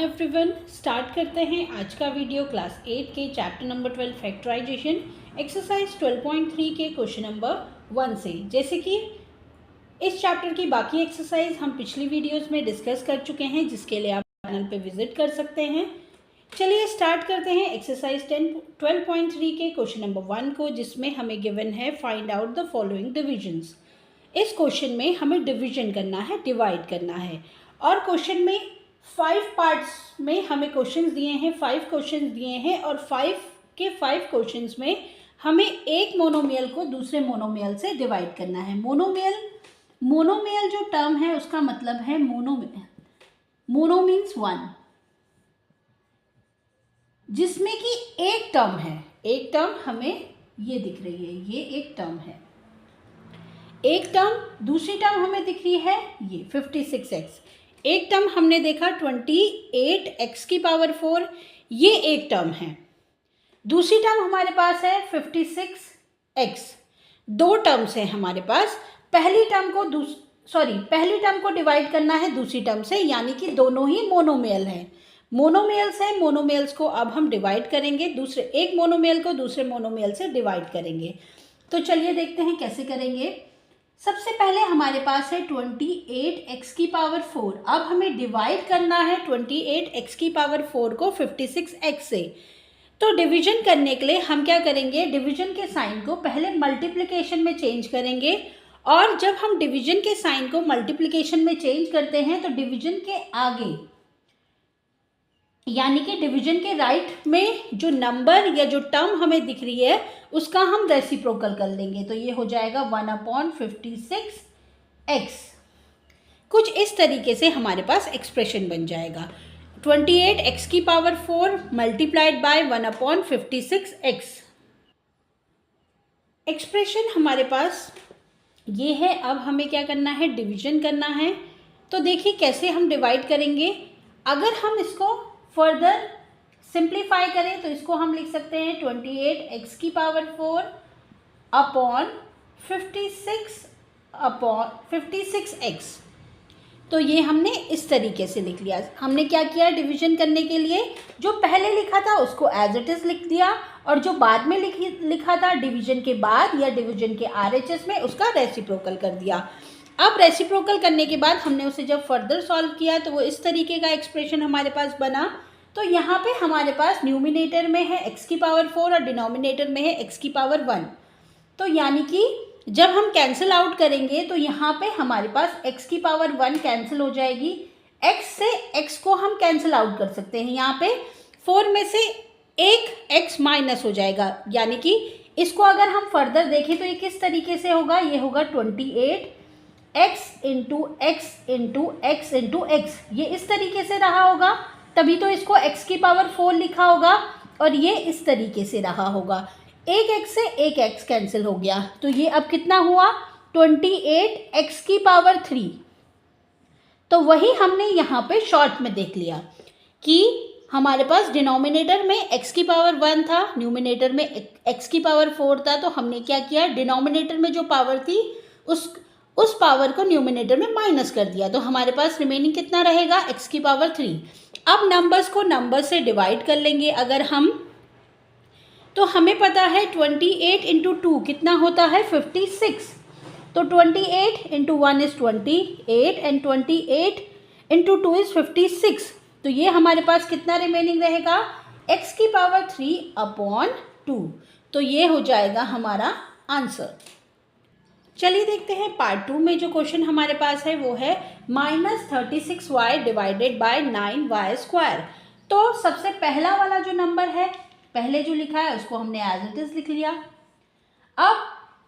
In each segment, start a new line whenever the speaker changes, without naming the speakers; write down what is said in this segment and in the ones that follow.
Everyone, start करते हैं आज का वीडियो क्लास 8 के चैप्टर नंबर 12 फैक्टराइजेशन एक्सरसाइज 12.3 के क्वेश्चन नंबर 1 से। जैसे कि इस चैप्टर की बाकी एक्सरसाइज हम पिछली वीडियोस में डिस्कस कर चुके हैं, जिसके लिए आप चैनल पे विजिट कर सकते हैं। चलिए स्टार्ट करते हैं एक्सरसाइज 12.3 के क्वेश्चन नंबर 1 को, जिसमें हमें गिवन है find out the following divisions. इस क्वेश्चन में हमें डिवीजन करना है, डिवाइड करना है। और क्वेश्चन में 5 पार्ट्स में हमें क्वेश्चंस दिए हैं, 5 क्वेश्चंस दिए हैं, और 5 के 5 क्वेश्चंस में हमें एक मोनोमियल को दूसरे मोनोमियल से डिवाइड करना है। मोनोमियल जो टर्म है उसका मतलब है मोनो मीन्स 1, जिसमें कि एक टर्म है। एक टर्म हमें ये दिख रही है, ये एक टर्म है, एक टर्म। दूसरी टर्म हमें दिख रही है ये 56x। एक टर्म हमने देखा 28x की पावर 4, ये एक टर्म है। दूसरी टर्म हमारे पास है 56x। दो टर्म्स हैं हमारे पास। पहली टर्म को डिवाइड करना है दूसरी टर्म से, यानी कि दोनों ही मोनोमियल हैं। मोनोमियल्स हैं, मोनोमियल्स को अब हम डिवाइड करेंगे, एक मोनोमियल को दूसरे मोनोमियल से डिवाइड करेंगे। तो चलिए देखते हैं कैसे करेंगे। सबसे पहले हमारे पास है 28x की पावर 4। अब हमें डिवाइड करना है 28x की पावर 4 को 56x से। तो डिवीजन करने के लिए हम क्या करेंगे, डिवीजन के साइन को पहले मल्टीप्लिकेशन में चेंज करेंगे। और जब हम डिवीजन के साइन को मल्टीप्लिकेशन में चेंज करते हैं तो डिवीजन के आगे, यानी कि डिवीजन के राइट में जो नंबर या जो टर्म हमें दिख रही है उसका हम रेसिप्रोकल कर लेंगे। तो ये हो जाएगा 1/56x। कुछ इस तरीके से हमारे पास एक्सप्रेशन बन जाएगा, 28x की power 4 multiplied by 1/56x। Expression हमारे पास ये है। अब हमें क्या करना है, डिवीजन करना है। तो देखिए कैसे हम डिवाइड करेंगे। अगर हम इसको फर्दर सिंप्लीफाई करें तो इसको हम लिख सकते हैं 28x की पावर 4 अपॉन 56x। तो ये हमने इस तरीके से लिख लिया। हमने क्या किया, डिवीजन करने के लिए जो पहले लिखा था उसको एज इट इज लिख दिया, और जो बाद में लिखा था डिवीजन के बाद या डिवीजन के RHS में, उसका रेसिप्रोकल कर दिया। अब रेसिप्रोकल करने के बाद हमने उसे जब फर्दर सॉल्व किया तो वो इस तरीके का एक्सप्रेशन हमारे पास बना। तो यहाँ पे हमारे पास न्यूमिनेटर में है x की पावर 4 और डिनोमिनेटर में है x की पावर 1। तो यानी कि जब हम कैंसिल आउट करेंगे तो यहाँ पे हमारे पास x की पावर 1 कैंसिल हो जाएगी। x से x को हम कैंसिल आउट कर सकते हैं। यहाँ पे 4 में से एक x माइनस हो जाएगा, यानी कि इसको अगर हम फर्दर देखें तो ये किस तरीके से होगा, ये होगा 28x into x into x into x। ये इस तरीके से रहा होगा, तभी तो इसको x की पावर 4 लिखा होगा, और ये इस तरीके से रहा होगा। एक x से एक x कैंसिल हो गया, तो ये अब कितना हुआ, 28x की पावर 3। तो वही हमने यहाँ पे शॉर्ट में देख लिया कि हमारे पास डिनोमिनेटर में x की पावर 1 था, न्यूमिनेटर में x की पावर 4 था। तो हमने क्या किया, डिनोमिनेटर में जो पावर थी उस पावर को न्यूमिनेटर में माइनस कर दिया। तो हमारे पास रिमेनिंग कितना रहेगा, x की पावर 3। अब नंबर्स को नंबर से डिवाइड कर लेंगे अगर हम, तो हमें पता है 28 इंटू 2 कितना होता है, 56। तो 28 into 1 is 28 and 28 into 2 is 56। तो ये हमारे पास कितना रिमेनिंग रहेगा, x की पावर 3 अपॉन 2। तो ये हो जाएगा हमारा आंसर। चलिए देखते हैं पार्ट 2 में जो क्वेश्चन हमारे पास है वो है -36y divided by 9y square. तो सबसे पहला वाला जो नंबर है, पहले जो लिखा है उसको हमने एज इट इज लिख लिया। अब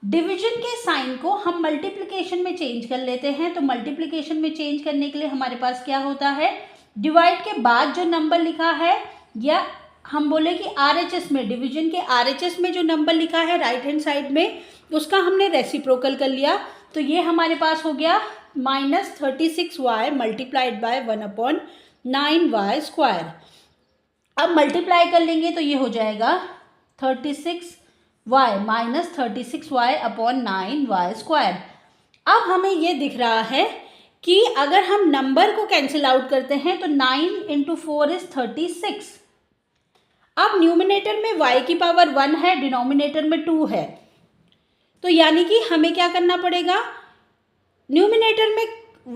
डिवीजन के साइन को हम मल्टीप्लिकेशन में चेंज कर लेते हैं। तो मल्टीप्लिकेशन में चेंज करने के लिए हमारे पास क्या होता है, डिवाइड के बाद जो नंबर लिखा है, या हम बोले कि RHS में, डिवीजन के RHS में जो नंबर लिखा है राइट हैंड साइड में, उसका हमने रेसिप्रोकल कर लिया। तो ये हमारे पास हो गया -36y multiplied by 1/9y square. अब मल्टीप्लाई कर लेंगे तो ये हो जाएगा 36y minus 36y upon 9y square. अब हमें ये दिख रहा है कि अगर हम नंबर को कैंसिल आउट करते हैं तो 9 इंटू 4 इज 36। अब न्यूमिनेटर में y की पावर 1 है, डिनोमिनेटर में 2 है, तो यानी कि हमें क्या करना पड़ेगा, न्यूमिनेटर में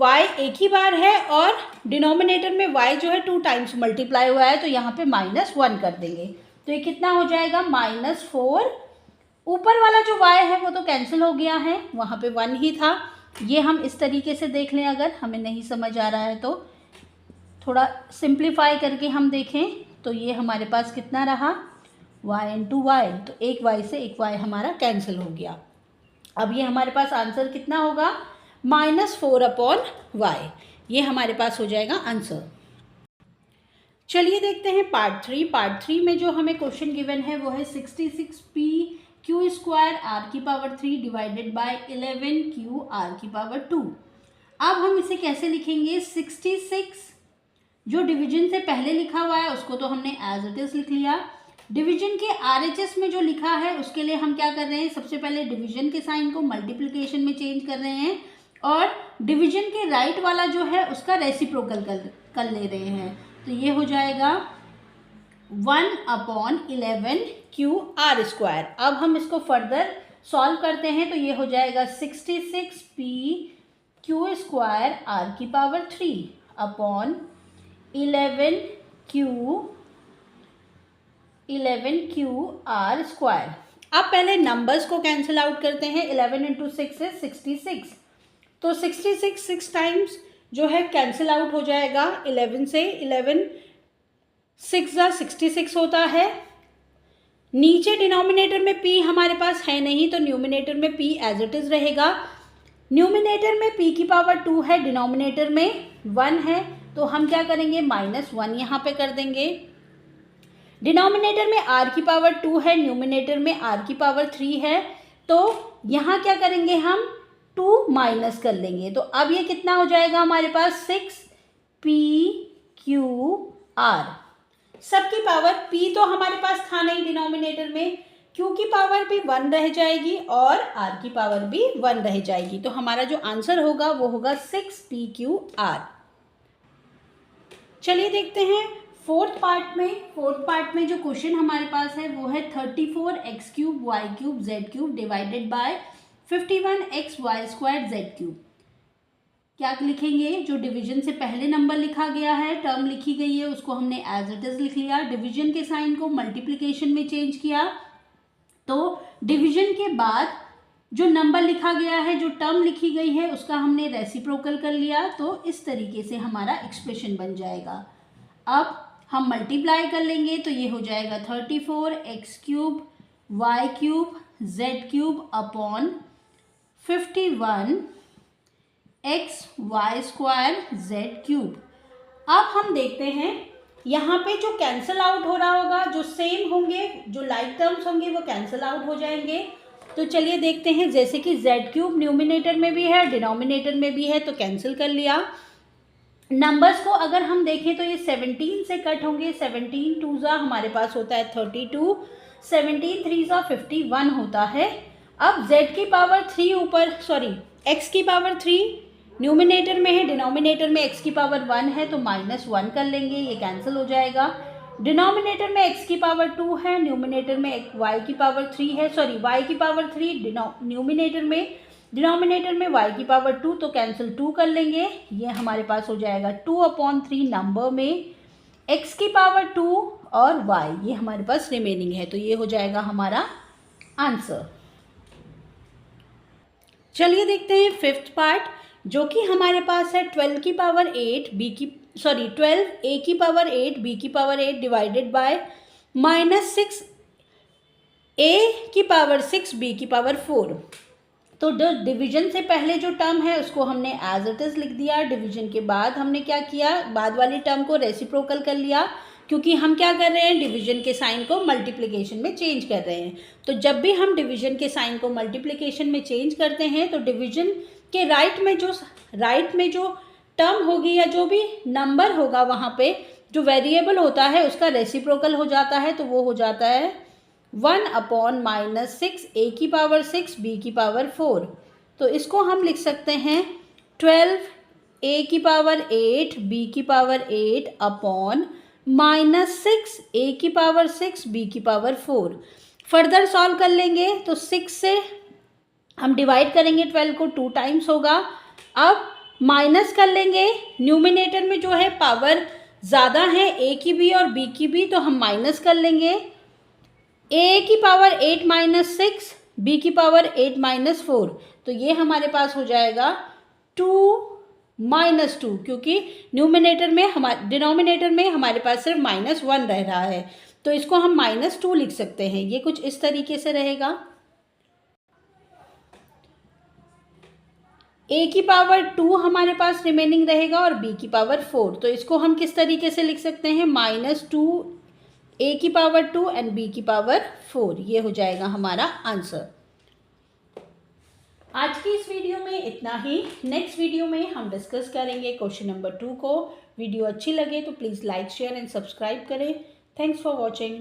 y एक ही बार है और डिनोमिनेटर में y जो है 2 टाइम्स मल्टीप्लाई हुआ है, तो यहाँ पे -1 कर देंगे। तो ये कितना हो जाएगा, -4। ऊपर वाला जो y है वो तो कैंसिल हो गया है, वहाँ पे 1 ही था। ये हम इस तरीके से देख लें, अगर हमें नहीं समझ आ रहा है तो थोड़ा सिंप्लीफाई करके हम देखें तो ये हमारे पास कितना रहा, y इंटू वाई, तो एक y से एक y हमारा कैंसिल हो गया। अब ये हमारे पास आंसर कितना होगा, -4/y, ये हमारे पास हो जाएगा आंसर। चलिए देखते हैं पार्ट 3। पार्ट 3 में जो हमें क्वेश्चन गिवन है वो है 66p क्यू स्क्वायर आर की power 3 divided by 11q r की पावर 2। अब हम इसे कैसे लिखेंगे, 66 जो डिवीजन से पहले लिखा हुआ है उसको तो हमने एज इट इज लिख लिया। डिवीजन के आरएचएस में जो लिखा है उसके लिए हम क्या कर रहे हैं, सबसे पहले डिवीजन के साइन को मल्टीप्लिकेशन में चेंज कर रहे हैं और डिवीजन के राइट वाला जो है उसका रेसिप्रोकल कर ले रहे हैं। तो ये हो जाएगा 1/11q आर स्क्वायर। अब हम इसको फर्दर सॉल्व करते हैं तो ये हो जाएगा 66p क्यू स्क्वायर आर की power 3 upon 11q r square. अब पहले नंबर्स को कैंसिल आउट करते हैं, 11 इंटू 6 है 66, तो 66 6 टाइम्स जो है कैंसिल आउट हो जाएगा 11 से, 11 6 जा 66 होता है। नीचे डिनोमिनेटर में p हमारे पास है नहीं तो न्यूमिनेटर में p एज इट इज रहेगा। न्यूमिनेटर में p की पावर 2 है, डिनोमिनेटर में 1 है, तो हम क्या करेंगे, -1 यहाँ पे कर देंगे। डिनोमिनेटर में r की पावर 2 है, न्यूमिनेटर में r की पावर 3 है, तो यहाँ क्या करेंगे हम 2 माइनस कर लेंगे। तो अब ये कितना हो जाएगा हमारे पास 6pqr। सबकी पावर p तो हमारे पास था नहीं डिनोमिनेटर में, q की पावर भी 1 रह जाएगी और r की पावर भी 1 रह जाएगी, तो हमारा जो आंसर होगा वो होगा 6pqr। चलिए देखते हैं फोर्थ पार्ट में जो क्वेश्चन हमारे पास है वो है 34x³ y³ z³ divided by 51xy² z³। क्या लिखेंगे, जो डिवीजन से पहले नंबर लिखा गया है, टर्म लिखी गई है, उसको हमने एज इट इज लिख लिया। डिवीजन के साइन को मल्टीप्लिकेशन में चेंज किया, तो डिवीजन के बाद जो नंबर लिखा गया है, जो टर्म लिखी गई है, उसका हमने रेसिप्रोकल कर लिया, तो इस तरीके से हमारा एक्सप्रेशन बन जाएगा। अब हम मल्टीप्लाई कर लेंगे तो ये हो जाएगा 34x³ y³ z³ upon 51xy² z³। अब हम देखते हैं यहाँ पे जो कैंसिल आउट हो रहा होगा, जो सेम होंगे, जो लाइक टर्म्स होंगे वो कैंसिल आउट हो जाएंगे। तो चलिए देखते हैं, जैसे कि z³ न्यूमिनेटर में भी है, डिनोमिनेटर में भी है, तो कैंसिल कर लिया। नंबर्स को अगर हम देखें तो ये 17 से कट होंगे, 17 2 जा हमारे पास होता है 32, 17 3 जा 51 होता है। अब z की पावर 3 ऊपर, सॉरी x की पावर 3 न्यूमिनेटर में है, डिनोमिनेटर में x की पावर 1 है, तो -1 कर लेंगे, ये कैंसिल हो जाएगा। डिनोमिनेटर में x की पावर 2 है, न्यूमिनेटर में y की पावर 3 है, सॉरी y की पावर 3 न्यूमिनेटर में, डिनोमिनेटर में y की पावर 2, तो कैंसिल 2 कर लेंगे, ये हमारे पास हो जाएगा 2/3 नंबर में x की पावर 2 और y, ये हमारे पास रिमेनिंग है, तो ये हो जाएगा हमारा आंसर। चलिए देखते हैं फिफ्थ पार्ट, जो कि हमारे पास है 12 की पावर 8 12 a की पावर 8 b की पावर 8 डिवाइडेड बाय -6 a की पावर 6 b की पावर 4। तो डिवीजन से पहले जो टर्म है उसको हमने एज इट इज लिख दिया। डिवीजन के बाद हमने क्या किया, बाद वाली टर्म को रेसिप्रोकल कर लिया, क्योंकि हम क्या कर रहे हैं, डिवीजन के साइन को मल्टीप्लिकेशन में चेंज कर रहे हैं। तो जब भी हम डिवीजन के साइन को मल्टीप्लिकेशन में चेंज करते हैं तो डिवीजन के राइट में जो टर्म होगी या जो भी नंबर होगा वहाँ पे जो वेरिएबल होता है उसका रेसिप्रोकल हो जाता है, तो वो हो जाता है 1/-6 a की पावर 6 b की पावर 4। तो इसको हम लिख सकते हैं 12 ए की पावर 8 बी की पावर 8 अपॉन -6 ए की पावर 6 बी की पावर 4। फर्दर सॉल्व कर लेंगे तो 6 से हम डिवाइड करेंगे 12 को 2 टाइम्स होगा। अब माइनस कर लेंगे, न्यूमिनेटर में जो है पावर ज़्यादा है ए की भी और बी की भी, तो हम माइनस कर लेंगे। ए की पावर 8 माइनस 6 बी की पावर 8 माइनस 4, तो ये हमारे पास हो जाएगा 2 माइनस 2, क्योंकि न्यूमिनेटर में डिनोमिनेटर में हमारे पास सिर्फ -1 रह रहा है, तो इसको हम -2 लिख सकते हैं। ये कुछ इस तरीके से रहेगा। ए की पावर 2 हमारे पास रिमेनिंग रहेगा और बी की पावर 4, तो इसको हम किस तरीके से लिख सकते हैं, -2 ए की पावर 2 एंड बी की पावर 4। ये हो जाएगा हमारा आंसर। आज की इस वीडियो में इतना ही। नेक्स्ट वीडियो में हम डिस्कस करेंगे क्वेश्चन नंबर 2 को। वीडियो अच्छी लगे तो please like share and subscribe करें। Thanks for watching.